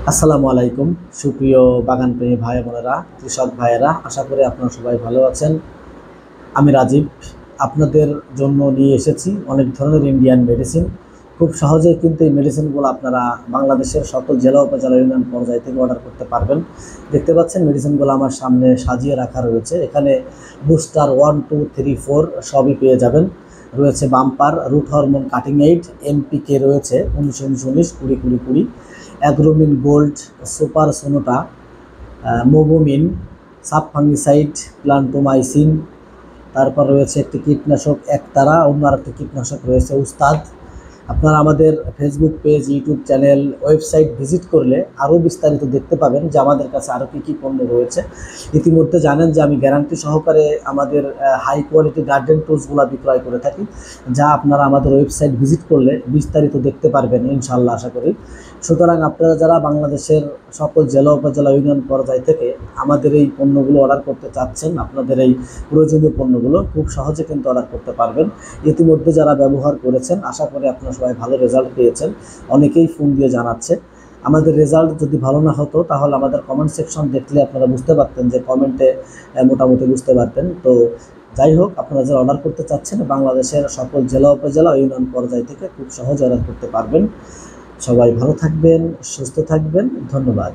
আসসালামু আলাইকুম সুপ্রিয় বাগানপ্রেমী ভাই বোনেরা, কৃষক ভাইয়েরা, আশা করি আপনারা সবাই ভালো আছেন। আমি রাজীব আপনাদের জন্য নিয়ে এসেছি অনেক ধরনের ইন্ডিয়ান মেডিসিন। খুব সহজেই কিন্তু এই মেডিসিনগুলো আপনারা বাংলাদেশের সকল জেলা উপজেলা ইউনিয়ন পর্যায় থেকে অর্ডার করতে পারবেন। দেখতে পাচ্ছেন মেডিসিনগুলো আমার সামনে সাজিয়ে রাখা রয়েছে। এখানে বুস্টার 1, 2, 3, 4 সবই পেয়ে যাবেন। রয়েছে bumper, root hormone, cutting aid, MPK রয়েছে 19-19-19, 20-20-20, অ্যাগ্রোমিন গোল্ড, সুপার সোনোটা, মোবোমিন, সাবফাঙ্গিসাইড, প্লান্টোমাইসিন। তারপর রয়েছে একটি কীটনাশক একতারা, অন্য আরেকটি কীটনাশক রয়েছে উস্তাদ। আপনারা আমাদের Facebook page, YouTube channel, website visit করলে আরও বিস্তারিত দেখতে পাবেন যে আমাদের কাছে আরও কী কী পণ্য রয়েছে। ইতিমধ্যে জানেন যে আমি গ্যারান্টি সহকারে আমাদের হাই কোয়ালিটি গার্ডেন টুলসগুলো বিক্রয় করে থাকি, যা আপনারা আমাদের ওয়েবসাইট ভিজিট করলে বিস্তারিত দেখতে পারবেন ইনশাআল্লাহ, আশা করি। সুতরাং আপনারা যারা বাংলাদেশের সকল জেলা উপজেলা ইউনিয়ন পর্যায় থেকে আমাদের এই পণ্যগুলো অর্ডার করতে চাচ্ছেন, আপনাদের এই প্রয়োজনীয় পণ্যগুলো খুব সহজে কিন্তু অর্ডার করতে পারবেন। ইতিমধ্যে যারা ব্যবহার করেছেন, আশা করি আপনারা সবাই ভালো রেজাল্ট পেয়েছেন। অনেকেই ফোন দিয়ে জানাচ্ছে। আমাদের রেজাল্ট যদি ভালো না হতো তাহলে আমাদের কমেন্ট সেকশন দেখলে আপনারা বুঝতে পারতেন, যে কমেন্টে মোটামুটি বুঝতে পারতেন। তো যাই হোক, আপনারা যারা অর্ডার করতে চাচ্ছেন বাংলাদেশের সকল জেলা উপজেলা ইউনিয়ন পর্যায় থেকে খুব সহজে অর্ডার করতে পারবেন। সবাই ভালো থাকবেন, সুস্থ থাকবেন। ধন্যবাদ।